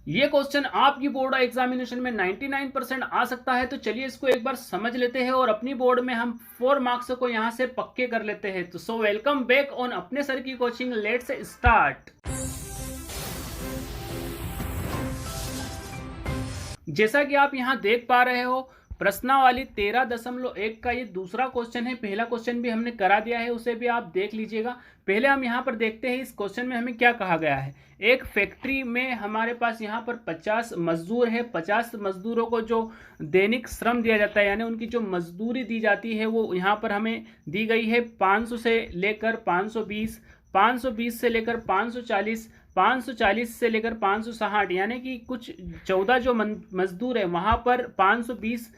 ये क्वेश्चन आपकी board examination में 99% आ सकता है, तो चलिए इसको एक बार समझ लेते हैं और अपनी बोर्ड में हम 4 मार्क्स को यहां से पक्के कर लेते हैं। तो सो वेलकम बैक ऑन अपने सर की कोचिंग, लेट्स स्टार्ट। जैसा कि आप यहां देख पा रहे हो, प्रश्नावली 13.1 का ये दूसरा क्वेश्चन है। पहला क्वेश्चन भी हमने करा दिया है, उसे भी आप देख लीजिएगा। पहले हम यहाँ पर देखते हैं इस क्वेश्चन में हमें क्या कहा गया है। एक फैक्ट्री में हमारे पास यहाँ पर 50 मजदूर है। 50 मजदूरों को जो दैनिक श्रम दिया जाता है, यानी उनकी जो मजदूरी दी जाती है, वो यहाँ पर हमें दी गई है 500 से लेकर 520, 520 से लेकर 540, 540 से लेकर 560, यानी कि कुछ 14 जो मजदूर है वहाँ पर 520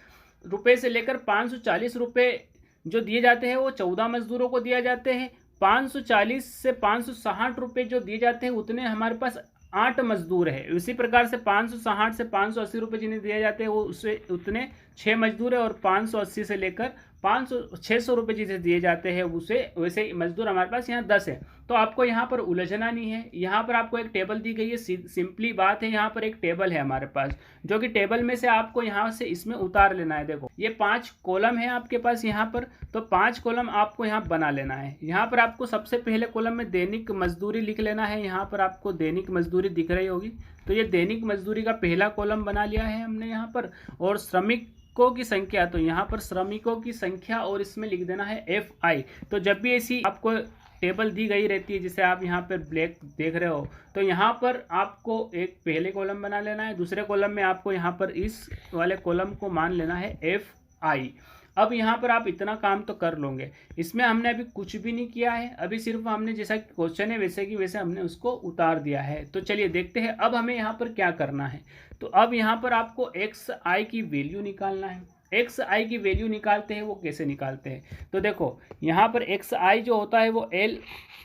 रुपये से लेकर 540 रुपये जो दिए जाते हैं वो 14 मजदूरों को दिए जाते हैं। 540 से 560 रुपये जो दिए जाते हैं उतने हमारे पास 8 मजदूर है। उसी प्रकार से 560 से 580 रुपये जिन्हें दिए जाते हैं वो उससे उतने 6 मजदूर है, और 580 से लेकर 600 रुपये जिसे दिए जाते हैं उसे वैसे मजदूर हमारे पास यहाँ 10 है। तो आपको यहाँ पर उलझना नहीं है। यहाँ पर आपको एक टेबल दी गई है, सिंपली बात है। यहाँ पर एक टेबल है हमारे पास, जो कि टेबल में से आपको यहाँ से इसमें उतार लेना है। देखो ये 5 कॉलम है आपके पास यहाँ पर, तो 5 कॉलम आपको यहाँ बना लेना है। यहाँ पर आपको सबसे पहले कॉलम में दैनिक मजदूरी लिख लेना है। यहाँ पर आपको दैनिक मजदूरी दिख रही होगी, तो ये दैनिक मजदूरी का पहला कॉलम बना लिया है हमने यहाँ पर। और श्रमिकों की संख्या, तो यहाँ पर श्रमिकों की संख्या और इसमें लिख देना है FI। तो जब भी ऐसी आपको टेबल दी गई रहती है, जिसे आप यहाँ पर ब्लैक देख रहे हो, तो यहाँ पर आपको एक पहले कॉलम बना लेना है। दूसरे कॉलम में आपको यहाँ पर इस वाले कॉलम को मान लेना है FI। अब यहाँ पर आप इतना काम तो कर लोगे। इसमें हमने अभी कुछ भी नहीं किया है, अभी सिर्फ हमने जैसा क्वेश्चन है वैसे की वैसे हमने उसको उतार दिया है। तो चलिए देखते हैं अब हमें यहाँ पर क्या करना है। तो अब यहाँ पर आपको XI की वैल्यू निकालना है। XI की वैल्यू निकालते हैं, वो कैसे निकालते हैं, तो देखो यहाँ पर XI जो होता है वो L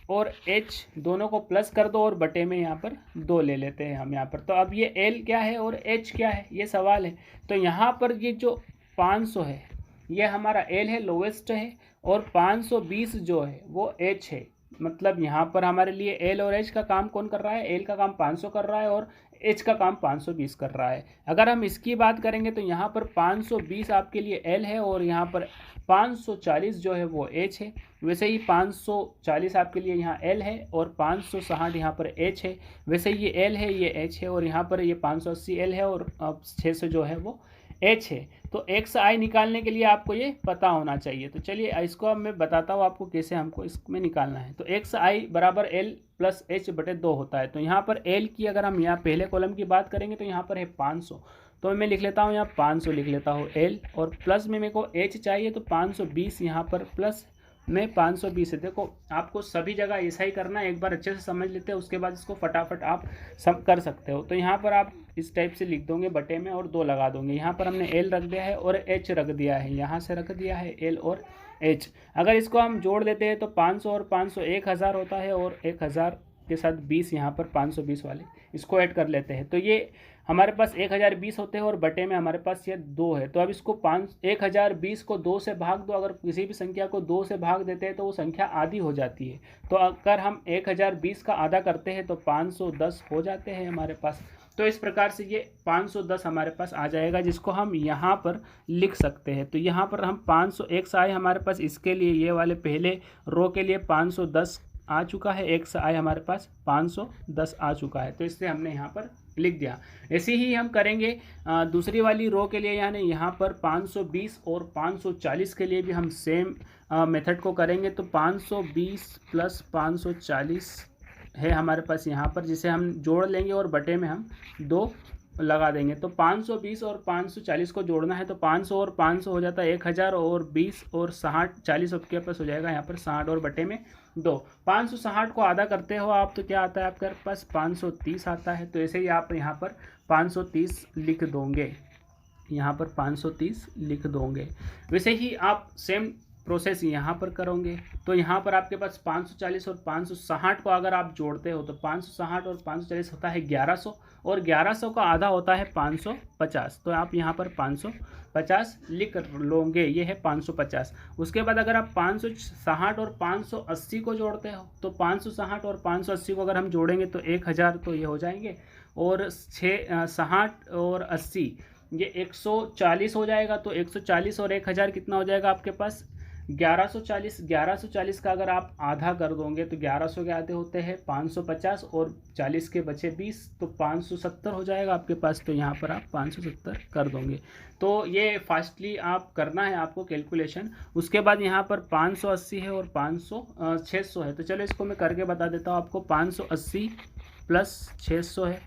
और H दोनों को प्लस कर दो और बटे में यहाँ पर 2 ले लेते हैं हम यहाँ पर। तो अब ये L क्या है और H क्या है, ये सवाल है। तो यहाँ पर ये जो 500 है ये हमारा L है, लोवेस्ट है, और 520 जो है वो H है। मतलब यहाँ पर हमारे लिए L और H का काम कौन कर रहा है, L का काम 500 कर रहा है और H का काम 520 कर रहा है। अगर हम इसकी बात करेंगे तो यहाँ पर 520 आपके लिए L है और यहाँ पर 540 जो है वो H है। वैसे ही 540 आपके लिए यहाँ L है और 560 यहाँ पर H है। वैसे ही ये L है, ये H है, और यहाँ पर ये 580 L है और 600 जो है वो H है। तो XI निकालने के लिए आपको ये पता होना चाहिए। तो चलिए इसको अब मैं बताता हूँ आपको कैसे हमको इसमें निकालना है। तो XI बराबर L प्लस H बटे 2 होता है। तो यहाँ पर L की अगर हम यहाँ पहले कॉलम की बात करेंगे तो यहाँ पर है 500, तो मैं लिख लेता हूँ यहाँ 500 लिख लेता हूँ L, और प्लस में मेरे को H चाहिए तो 520 यहाँ पर प्लस में 520 है। देखो आपको सभी जगह ऐसा ही करना है, एक बार अच्छे से समझ लेते हैं, उसके बाद इसको फटाफट आप सब कर सकते हो। तो यहाँ पर आप इस टाइप से लिख दोगे बटे में और 2 लगा दोगे। यहाँ पर हमने L रख दिया है और H रख दिया है, यहाँ से रख दिया है L और H। अगर इसको हम जोड़ देते हैं तो 500 और 500 1000 होता है, और 1000 के साथ 20 यहाँ पर 520 वाले इसको ऐड कर लेते हैं। तो ये हमारे पास 1020 होते हैं और बटे में हमारे पास ये 2 है। तो अब इसको 1020 को 2 से भाग दो। अगर किसी भी संख्या को 2 से भाग देते हैं तो वो संख्या आधी हो जाती है। तो अगर हम 1020 का आधा करते हैं तो 510 हो जाते हैं हमारे पास। तो इस प्रकार से ये 510 हमारे पास आ जाएगा, जिसको हम यहाँ पर लिख सकते हैं। तो यहाँ पर हम 500 XI हमारे पास इसके लिए ये वाले पहले रो के लिए 510 आ चुका है, XI हमारे पास 510 आ चुका है। तो इससे हमने यहाँ पर लिख दिया। ऐसे ही हम करेंगे दूसरी वाली रो के लिए, यानी यहाँ पर 520 और 540 के लिए भी हम सेम मेथड को करेंगे। तो 520 प्लस 540 है हमारे पास यहाँ पर, जिसे हम जोड़ लेंगे और बटे में हम 2 लगा देंगे। तो 520 और 540 को जोड़ना है तो 500 और 500 हो जाता है 1000, और 20 और 60 40 आपके पास हो जाएगा यहाँ पर 60 और बटे में 2। 560 को आधा करते हो आप तो क्या आता है आपके पास 530 आता है। तो ऐसे ही आप यहाँ पर 530 लिख दोगे, यहाँ पर 530 लिख दोगे। वैसे ही आप सेम प्रोसेस यहाँ पर करोगे। तो यहाँ पर आपके पास 540 और 560 को अगर आप जोड़ते हो तो 560 और 540 होता है 1100, और 1100 का आधा होता है 550। तो आप यहाँ पर 550 लिख लोगे, ये है 550। उसके बाद अगर आप 560 और 580 को जोड़ते हो तो 560 और 580 को अगर हम जोड़ेंगे तो 1000 तो ये हो जाएंगे, और 60 और 80 ये 140 हो जाएगा। तो 140 और 1000 कितना हो जाएगा आपके पास 1140। 1140 का अगर आप आधा कर दोगे तो 1100 के आधे होते हैं 550 और 40 के बचे 20 तो 570 हो जाएगा आपके पास। तो यहाँ पर आप 570 कर दोगे। तो ये फास्टली आप करना है आपको कैलकुलेशन। उसके बाद यहाँ पर 580 है और 600 है। तो चलो इसको मैं करके बता देता हूँ आपको। 580 प्लस 600 है।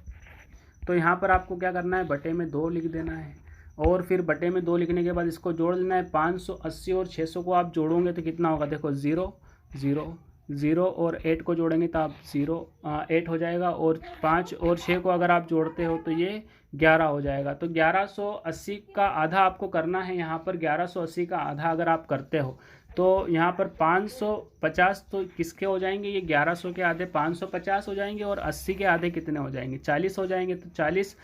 तो यहाँ पर आपको क्या करना है, बटे में 2 लिख देना है और फिर बटे में 2 लिखने के बाद इसको जोड़ लेना है। 580 और 600 को आप जोड़ोगे तो कितना होगा, देखो 0 0 0 और 8 को जोड़ेंगे तो आप 8 हो जाएगा। और 5 और 6 को अगर आप जोड़ते हो तो ये 11 हो जाएगा। तो 1180 का आधा आपको करना है। यहाँ पर 1180 का आधा अगर आप करते हो तो यहाँ पर 550 तो किसके हो जाएंगे, ये 1100 के आधे 550 हो जाएंगे और 80 के आधे कितने हो जाएंगे, 40 हो जाएंगे। तो 40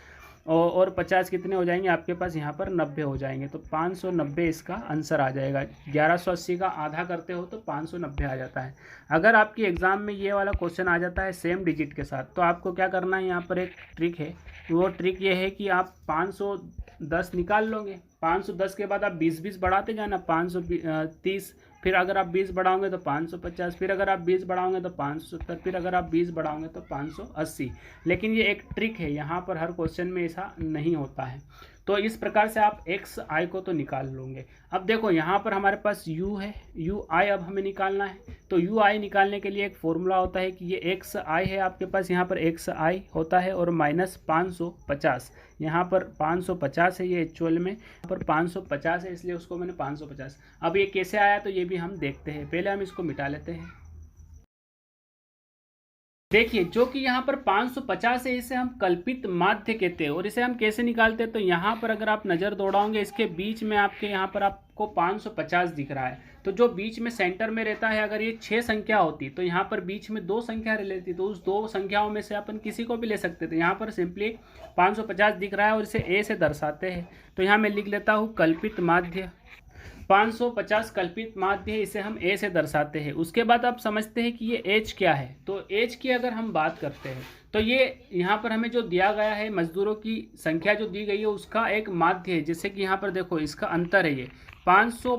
और 50 कितने हो जाएंगे आपके पास, यहाँ पर 90 हो जाएंगे। तो 590 इसका आंसर आ जाएगा। 1180 का आधा करते हो तो 590 आ जाता है। अगर आपकी एग्ज़ाम में ये वाला क्वेश्चन आ जाता है सेम डिजिट के साथ तो आपको क्या करना है, यहाँ पर एक ट्रिक है। वो ट्रिक ये है कि आप 510 निकाल लोगे। 510 के बाद आप 20 बढ़ाते जाना, 530, फिर अगर आप 20 बढ़ाओगे तो 550, फिर अगर आप 20 बढ़ाओगे तो 570, फिर अगर आप 20 बढ़ाओगे तो 580। लेकिन ये एक ट्रिक है, यहाँ पर हर क्वेश्चन में ऐसा नहीं होता है। तो इस प्रकार से आप एक्स आई को तो निकाल लोगे। अब देखो यहाँ पर हमारे पास यू है, यू आई अब हमें निकालना है। तो यू आई निकालने के लिए एक फॉर्मूला होता है कि ये एक्स आई है आपके पास, यहाँ पर एक्स आई होता है और माइनस 550। यहाँ पर 550 है ये एक्चुअल में, यहाँ पर 550 है इसलिए उसको मैंने 550। अब ये कैसे आया तो ये भी हम देखते हैं। पहले हम इसको मिटा लेते हैं। देखिए जो कि यहाँ पर 550 है इसे हम कल्पित माध्य कहते हैं। और इसे हम कैसे निकालते हैं, तो यहाँ पर अगर आप नज़र दौड़ाओगे इसके बीच में आपके यहाँ पर आपको 550 दिख रहा है। तो जो बीच में सेंटर में रहता है, अगर ये 6 संख्या होती तो यहाँ पर बीच में 2 संख्या रह लेती, तो उस 2 संख्याओं में से अपन किसी को भी ले सकते थे। यहाँ पर सिंपली 550 दिख रहा है और इसे ए से दर्शाते हैं। तो यहाँ मैं लिख लेता हूँ कल्पित माध्य। 550 कल्पित माध्य है, इसे हम ए से दर्शाते हैं। उसके बाद आप समझते हैं कि ये एच क्या है। तो एच की अगर हम बात करते हैं तो ये यहाँ पर हमें जो दिया गया है मजदूरों की संख्या जो दी गई है उसका एक माध्य है। जैसे कि यहाँ पर देखो इसका अंतर है, ये 500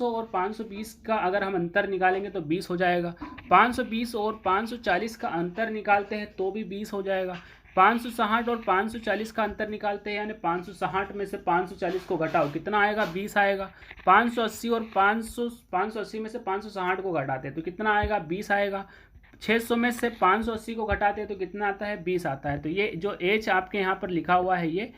और 520 का अगर हम अंतर निकालेंगे तो 20 हो जाएगा। 520 और 540 का अंतर निकालते हैं तो भी 20 हो जाएगा। 560 और 540 का अंतर निकालते हैं, यानी 560 में से 540 को घटाओ कितना आएगा, 20 आएगा। 580 और 580 में से 560 को घटाते हैं तो कितना आएगा, 20 आएगा। 600 में से 580 को घटाते हैं तो कितना आता है, 20 आता है। तो ये जो एच आपके यहाँ पर लिखा हुआ है ये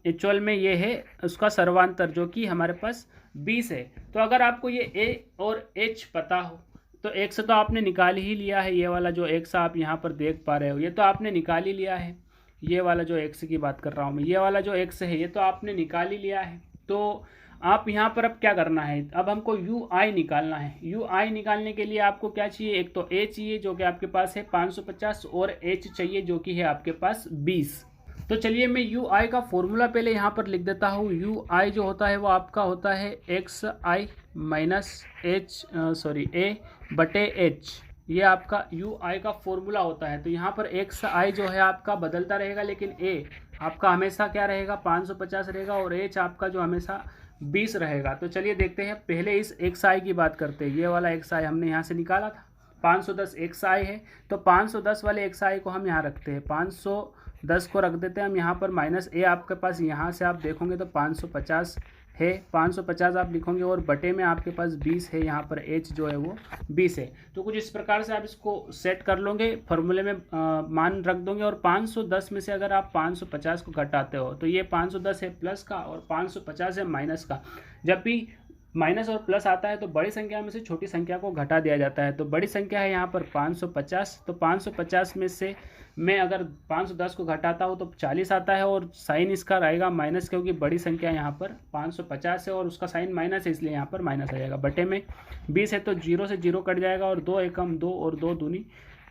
एक्चुअल में ये है उसका सर्वांतर जो कि हमारे पास 20 है। तो अगर आपको ये ए और एच पता हो तो एक्स तो आपने निकाल ही लिया है। ये वाला जो एक्स आप यहाँ पर देख पा रहे हो ये तो आपने निकाल ही लिया है। ये वाला जो एक्स की बात कर रहा हूँ मैं, ये वाला जो एक्स है ये तो आपने निकाल ही लिया है। तो आप यहाँ पर अब क्या करना है, अब हमको यू आई निकालना है। यू आई निकालने के लिए आपको क्या चाहिए, एक तो ए चाहिए जो कि आपके पास है 550 और एच चाहिए जो कि है आपके पास 20। तो चलिए मैं यू आई का फॉर्मूला पहले यहाँ पर लिख देता हूँ। यू आई जो होता है वो आपका होता है एक्स आई माइनस ए बटे एच, ये आपका यू आई का फॉर्मूला होता है। तो यहाँ पर एक्स आई जो है आपका बदलता रहेगा लेकिन ए आपका हमेशा क्या रहेगा, 550 रहेगा और एच आपका जो हमेशा 20 रहेगा। तो चलिए देखते हैं, पहले इस एक्स आई की बात करते हैं। ये वाला एक्स आई हमने यहाँ से निकाला था, 510 एक्स आई है। तो 510 वाले एक्स आई को हम यहाँ रखते हैं, 510 को रख देते हैं हम यहाँ पर। माइनस ए आपके पास यहाँ से आप देखोगे तो 550 है, 550 आप लिखोगे और बटे में आपके पास 20 है। यहाँ पर एच जो है वो 20 है। तो कुछ इस प्रकार से आप इसको सेट कर लोगे, फॉर्मूले में मान रख दोगे। और 510 में से अगर आप 550 को घटाते हो तो ये 510 है प्लस का और 550 है माइनस का। जब भी माइनस और प्लस आता है तो बड़ी संख्या में से छोटी संख्या को घटा दिया जाता है। तो बड़ी संख्या है यहाँ पर 550, तो 550 में से मैं अगर 510 को घटाता हूँ तो 40 आता है और साइन इसका रहेगा माइनस, क्योंकि बड़ी संख्या यहाँ पर 550 है और उसका साइन माइनस है इसलिए यहाँ पर माइनस आ जाएगा। बटे में 20 है तो 0 से 0 कट जाएगा और 2 एकम 2 और 2 दूनी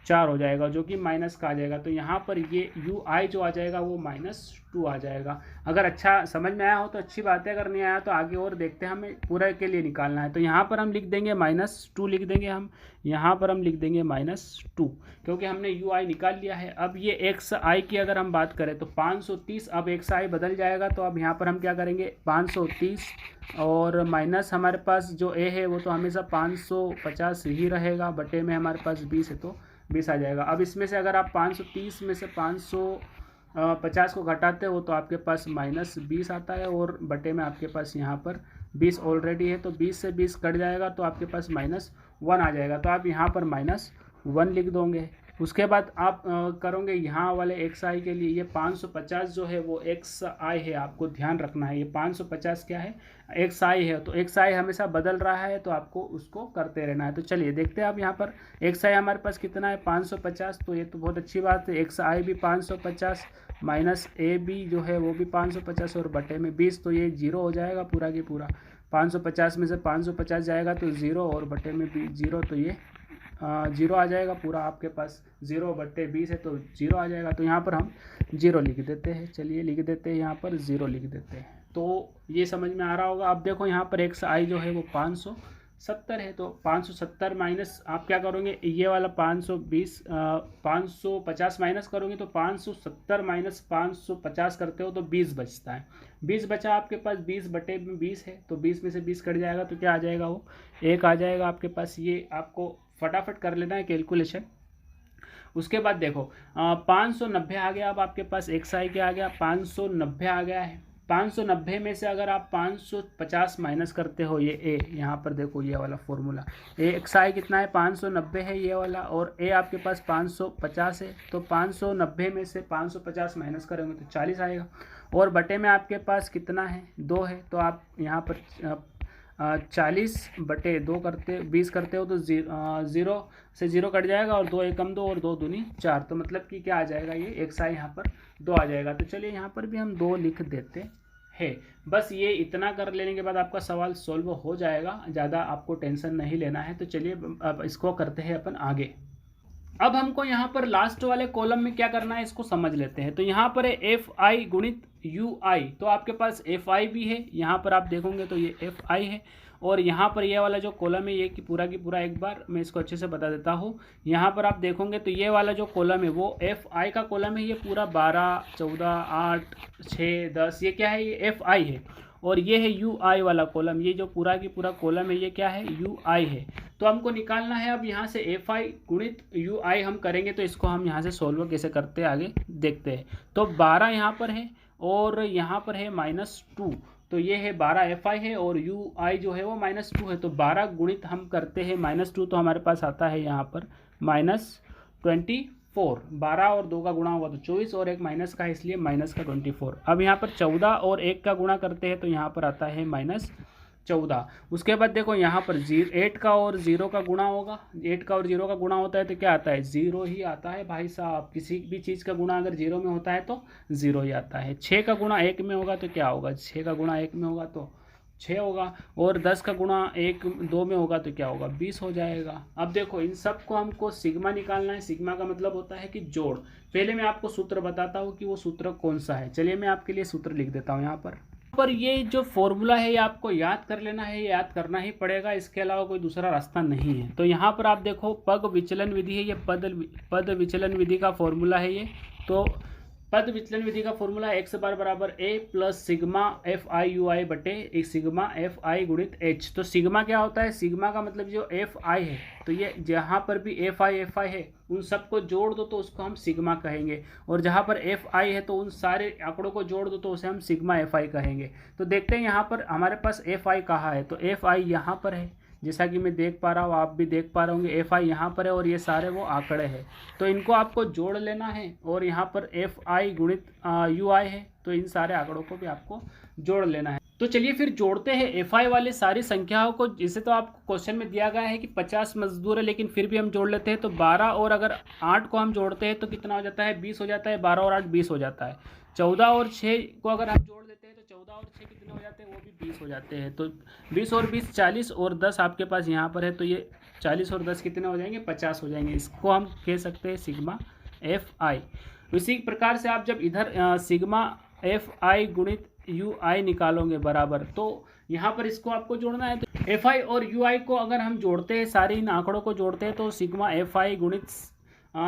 4 हो जाएगा, जो कि माइनस का आ जाएगा। तो यहाँ पर ये यू आई जो आ जाएगा वो -2 आ जाएगा। अगर अच्छा समझ में आया हो तो अच्छी बात है, अगर नहीं आया तो आगे और देखते हैं, हमें पूरा के लिए निकालना है। तो यहाँ पर हम लिख देंगे -2 लिख देंगे हम, यहाँ पर हम लिख देंगे -2, क्योंकि हमने यू आई निकाल लिया है। अब ये एक्स आई की अगर हम बात करें तो 530, अब एक्स आई बदल जाएगा। तो अब यहाँ पर हम क्या करेंगे, 530 और माइनस हमारे पास जो ए है वो तो हमेशा 550 ही रहेगा, बटे में हमारे पास 20 है तो 20 आ जाएगा। अब इसमें से अगर आप 530 में से 550 को घटाते हो तो आपके पास -20 आता है, और बटे में आपके पास यहाँ पर 20 ऑलरेडी है, तो 20 से 20 कट जाएगा तो आपके पास -1 आ जाएगा। तो आप यहाँ पर -1 लिख दोगे। उसके बाद आप करोगे यहाँ वाले एक्स आई के लिए, ये 550 जो है वो एक्स आई है, आपको ध्यान रखना है। ये 550 क्या है, एक्स आई है। तो एक्स आई हमेशा बदल रहा है, तो आपको उसको करते रहना है। तो चलिए देखते हैं अब यहाँ पर एक्स आई हमारे पास कितना है, 550। तो ये तो बहुत अच्छी बात है, एक्स आई भी 550 माइनस ए बी जो है वो भी 550 और बटे में 20, तो ये 0 हो जाएगा पूरा की पूरा। 550 में से 550 जाएगा तो 0 और बटे में 0, तो ये 0 आ जाएगा पूरा। आपके पास 0 बटे 20 है तो 0 आ जाएगा। तो यहाँ पर हम 0 लिख देते हैं। चलिए लिख देते हैं, यहाँ पर 0 लिख देते हैं। तो ये समझ में आ रहा होगा। अब देखो यहाँ पर एक्स आई जो है वो 570 है, तो 570 माइनस आप क्या करोगे, ये वाला 550 माइनस करोगे तो 570 माइनस 550 करते हो तो 20 बचता है। 20 बचा आपके पास, 20 बटे में 20 है, तो 20 में से 20 कट जाएगा तो क्या आ जाएगा, वो 1 आ जाएगा आपके पास। ये आपको फटाफट कर लेना है कैलकुलेशन। उसके बाद देखो 590 आ गया। अब आपके पास एक्स आई क्या आ गया, 590 आ गया है। 590 में से अगर आप 550 माइनस करते हो, ये ए, यहाँ पर देखो ये वाला फॉर्मूला, ए एक्स आई कितना है, 590 है ये वाला, और ए आपके पास 550 है। तो 590 में से 550 माइनस करेंगे तो 40 आएगा, और बटे में आपके पास कितना है, 2 है। तो आप यहाँ पर 40 बटे 2 करते 20 करते हो तो 0 से 0 कट जाएगा, और 2 एकम 2 और 2 दूनी 4, तो मतलब कि क्या आ जाएगा, ये एक्स आई यहाँ पर 2 आ जाएगा। तो चलिए यहाँ पर भी हम 2 लिख देते हैं। बस ये इतना कर लेने के बाद आपका सवाल सॉल्व हो जाएगा, ज़्यादा आपको टेंशन नहीं लेना है। तो चलिए अब इसको करते हैं अपन आगे। अब हमको यहाँ पर लास्ट वाले कॉलम में क्या करना है, इसको समझ लेते हैं। तो यहाँ पर है एफ आई गुणित यू आई, तो आपके पास एफ आई भी है, यहाँ पर आप देखोगे तो ये एफ आई है, और यहाँ पर ये वाला जो कॉलम है ये कि पूरा की पूरा, एक बार मैं इसको अच्छे से बता देता हूँ। यहाँ पर आप देखोगे तो ये वाला जो कॉलम है वो एफ आई का कॉलम है, ये पूरा 12, 14, 8, 6, 10, ये क्या है, ये एफ आई है। और ये है यू आई वाला कॉलम, ये जो पूरा की पूरा कॉलम है ये क्या है, यू आई है। तो हमको निकालना है अब यहाँ से एफ आई गुणित यू आई हम करेंगे, तो इसको हम यहाँ से सोल्व कैसे करते हैं आगे देखते हैं। तो 12 यहाँ पर है और यहाँ पर है -2, तो ये है 12 एफ आई है और यू आई जो है वो -2 है। तो 12 गुणित हम करते हैं -2, तो हमारे पास आता है यहाँ पर -24। 12 और 2 का गुणा होगा तो 24, और एक माइनस का है इसलिए माइनस का 24। अब यहाँ पर 14 और 1 का गुणा करते हैं तो यहाँ पर आता है -14। उसके बाद देखो यहाँ पर 8 का और 0 का गुणा होगा, 8 का और 0 का गुणा होता है तो क्या आता है, 0 ही आता है भाई साहब। किसी भी चीज़ का गुणा अगर 0 में होता है तो 0 ही आता है। 6 का गुणा 1 में होगा तो क्या होगा, 6 का गुणा 1 में होगा तो 6 होगा, और 10 का गुणा 2 में होगा तो क्या होगा, 20 हो जाएगा। अब देखो इन सब को हमको सिग्मा निकालना है। सिग्मा का मतलब होता है कि जोड़। पहले मैं आपको सूत्र बताता हूँ कि वो सूत्र कौन सा है। चलिए मैं आपके लिए सूत्र लिख देता हूँ। यहाँ पर ये जो फॉर्मूला है ये आपको याद कर लेना है, ये याद करना ही पड़ेगा, इसके अलावा कोई दूसरा रास्ता नहीं है। तो यहाँ पर आप देखो पद विचलन विधि है, ये पद विचलन विधि का फॉर्मूला है ये। तो पद विचलन विधि का फॉर्मूला एक्स बार बराबर A plus sigma F I U I बटे एक सिग्मा एफ आई गुणित एच। तो सिग्मा क्या होता है, सिग्मा का मतलब जो एफ आई है, तो ये जहाँ पर भी एफ आई है उन सबको जोड़ दो तो उसको हम सिग्मा कहेंगे, और जहाँ पर एफ आई है तो उन सारे आंकड़ों को जोड़ दो तो उसे हम सिग्मा एफ आई कहेंगे। तो देखते हैं यहाँ पर हमारे पास एफ आई कहाँ है, तो एफ आई यहाँ पर है, जैसा कि मैं देख पा रहा हूँ, आप भी देख पा रहे होंगे। एफ आई यहाँ पर है और ये सारे वो आंकड़े हैं, तो इनको आपको जोड़ लेना है। और यहाँ पर एफ आई गुणित यू आई है, तो इन सारे आंकड़ों को भी आपको जोड़ लेना है। तो चलिए फिर जोड़ते हैं एफ आई वाले सारी संख्याओं को। जिसे तो आपको क्वेश्चन में दिया गया है कि 50 मजदूर है, लेकिन फिर भी हम जोड़ लेते हैं। तो 12 और अगर 8 को हम जोड़ते हैं तो कितना हो जाता है, 20 हो जाता है। 12 और 8 20 हो जाता है। 14 और 6 को अगर हम जोड़ देते हैं तो 14 और 6 कितने हो जाते हैं, वो भी 20 हो जाते हैं। तो 20 और 20 40 और 10 आपके पास यहाँ पर है, तो ये 40 और 10 कितने हो जाएंगे, 50 हो जाएंगे। इसको हम कह सकते हैं सिग्मा एफ आई। इसी प्रकार से आप जब इधर सिग्मा एफ आई गुणित यू आई निकालोगे बराबर, तो यहाँ पर इसको आपको जोड़ना है। तो एफ आई और यू आई को अगर हम जोड़ते हैं, सारे इन आंकड़ों को जोड़ते हैं, तो सिग्मा एफ आई गुणित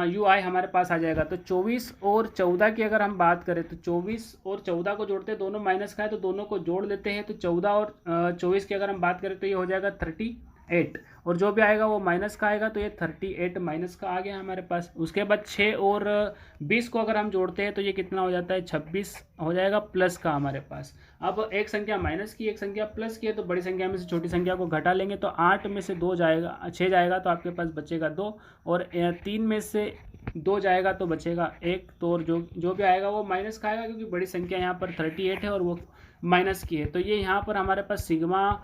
यू आई हमारे पास आ जाएगा। तो 24 और 14 की अगर हम बात करें तो 24 और 14 को जोड़ते हैं, दोनों माइनस का है तो दोनों को जोड़ लेते हैं। तो 14 और 24 की अगर हम बात करें तो ये हो जाएगा 38, और जो भी आएगा वो माइनस का आएगा, तो ये 38 माइनस का आ गया हमारे पास। उसके बाद 6 और 20 को अगर हम जोड़ते हैं तो ये कितना हो जाता है, 26 हो जाएगा प्लस का हमारे पास। अब एक संख्या माइनस की, एक संख्या प्लस की है, तो बड़ी संख्या में से छोटी संख्या को घटा लेंगे। तो 8 में से 2 जाएगा, 6 जाएगा तो आपके पास बचेगा 2, और 3 में से 2 जाएगा तो बचेगा 1। तो और जो भी आएगा वो माइनस का आएगा, क्योंकि बड़ी संख्या यहाँ पर 38 है और वो माइनस की है। तो ये यहाँ पर हमारे पास सिग्मा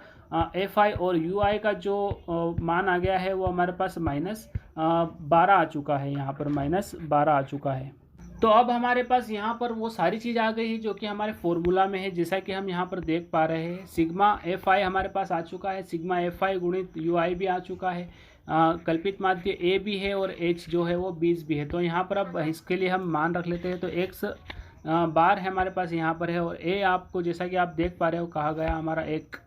एफ आई और यू आई का जो मान आ गया है वो हमारे पास -12 आ चुका है। यहाँ पर -12 आ चुका है। तो अब हमारे पास यहाँ पर वो सारी चीज़ आ गई है जो कि हमारे फॉर्मूला में है। जैसा कि हम यहाँ पर देख पा रहे हैं, सिग्मा एफ आई हमारे पास आ चुका है, सिग्मा एफ आई गुणित यू आई भी आ चुका है, कल्पित माध्य ए भी है, और एच जो है वो 20 भी है। तो यहाँ पर अब इसके लिए हम मान रख लेते हैं। तो एक्स बार है हमारे पास यहाँ पर है, और ए आपको जैसा कि आप देख पा रहे हो कहा गया हमारा एक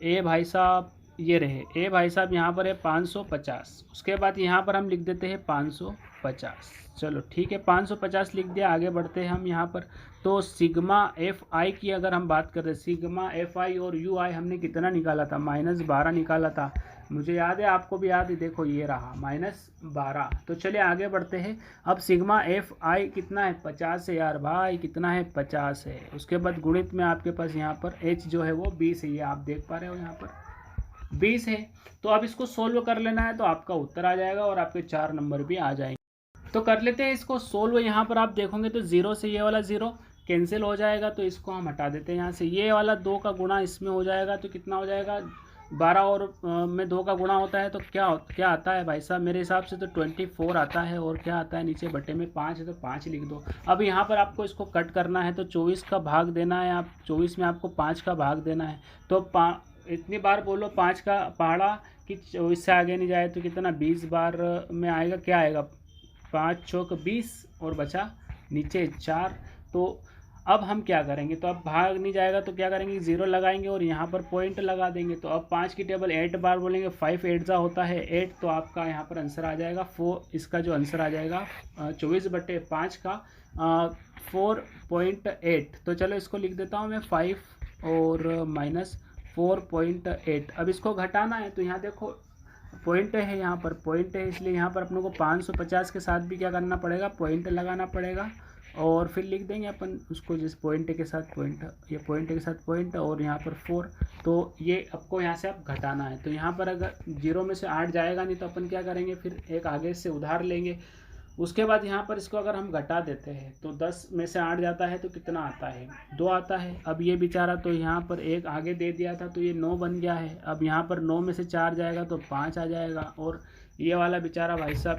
ए भाई साहब ये रहे, ए भाई साहब यहाँ पर है 550। उसके बाद यहाँ पर हम लिख देते हैं 550। चलो ठीक है, 550 लिख दिया। आगे बढ़ते हैं हम यहाँ पर। तो सिग्मा एफ आई की अगर हम बात करें, सिग्मा एफ आई और यू आई हमने कितना निकाला था, -12 निकाला था। मुझे याद है, आपको भी याद है, देखो ये रहा -12। तो चलिए आगे बढ़ते हैं। अब सिग्मा एफ आई कितना है, 50 है यार भाई, कितना है, 50 है। उसके बाद गुणित में आपके पास यहाँ पर एच जो है वो 20 है, ये आप देख पा रहे हो यहाँ पर 20 है। तो अब इसको सोल्व कर लेना है, तो आपका उत्तर आ जाएगा और आपके 4 नंबर भी आ जाएंगे। तो कर लेते हैं इसको सोल्व। यहाँ पर आप देखोगे तो 0 से ये वाला 0 कैंसिल हो जाएगा, तो इसको हम हटा देते हैं यहाँ से। ये वाला 2 का गुणा इसमें हो जाएगा, तो कितना हो जाएगा, 12 और में 2 का गुणा होता है तो क्या आता है भाई साहब, मेरे हिसाब से तो 24 आता है। और क्या आता है नीचे बटे में 5 है, तो 5 लिख दो। अब यहाँ पर आपको इसको कट करना है, तो 24 का भाग देना है, आप 24 में आपको 5 का भाग देना है। तो इतनी बार बोलो 5 का पहाड़ा कि 24 से आगे नहीं जाए, तो कितना 20 बार में आएगा, क्या आएगा, 5 चौक 20 और बचा नीचे 4। तो अब हम क्या करेंगे, तो अब भाग नहीं जाएगा तो क्या करेंगे, 0 लगाएंगे और यहाँ पर पॉइंट लगा देंगे। तो अब 5 की टेबल 8 बार बोलेंगे, 5 8 जा होता है 8, तो आपका यहाँ पर आंसर आ जाएगा 4। इसका जो आंसर आ जाएगा 24/5 का 4.8। तो चलो इसको लिख देता हूँ मैं 5 और -4.8। अब इसको घटाना है, तो यहाँ देखो पॉइंट है, यहाँ पर पॉइंट है, इसलिए यहाँ पर अपने को 550 के साथ भी क्या करना पड़ेगा, पॉइंट लगाना पड़ेगा। और फिर लिख देंगे अपन उसको जिस पॉइंट के साथ पॉइंट, ये पॉइंट के साथ पॉइंट, और यहाँ पर 4। तो ये आपको यहाँ से आप घटाना है। तो यहाँ पर अगर 0 में से 8 जाएगा नहीं, तो अपन क्या करेंगे, फिर एक आगे से उधार लेंगे। उसके बाद यहाँ पर इसको अगर हम घटा देते हैं, तो 10 में से 8 जाता है तो कितना आता है, 2 आता है। अब ये बेचारा तो यहाँ पर एक आगे दे दिया था, तो ये 9 बन गया है। अब यहाँ पर 9 में से 4 जाएगा तो 5 आ जाएगा, और ये वाला बेचारा भाई साहब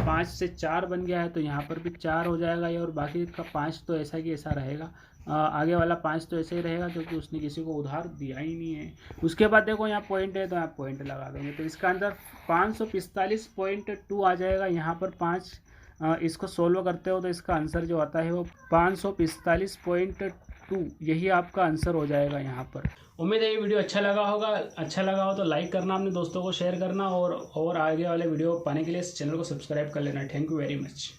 5 से 4 बन गया है, तो यहाँ पर भी 4 हो जाएगा ये, और बाकी का 5 तो ऐसा कि ऐसा रहेगा। आगे वाला 5 तो ऐसे ही रहेगा, क्योंकि उसने किसी को उधार दिया ही नहीं है। उसके बाद देखो यहाँ पॉइंट है, तो यहाँ पॉइंट लगा देंगे, तो इसका आंसर 545.2 आ जाएगा। यहाँ पर 5 इसको सोल्व करते हो तो इसका आंसर जो आता है वो 545.2, यही आपका आंसर हो जाएगा यहाँ पर। उम्मीद है ये वीडियो अच्छा लगा होगा। अच्छा लगा हो तो लाइक करना, अपने दोस्तों को शेयर करना, और आगे वाले वीडियो पाने के लिए इस चैनल को सब्सक्राइब कर लेना। Thank you very much.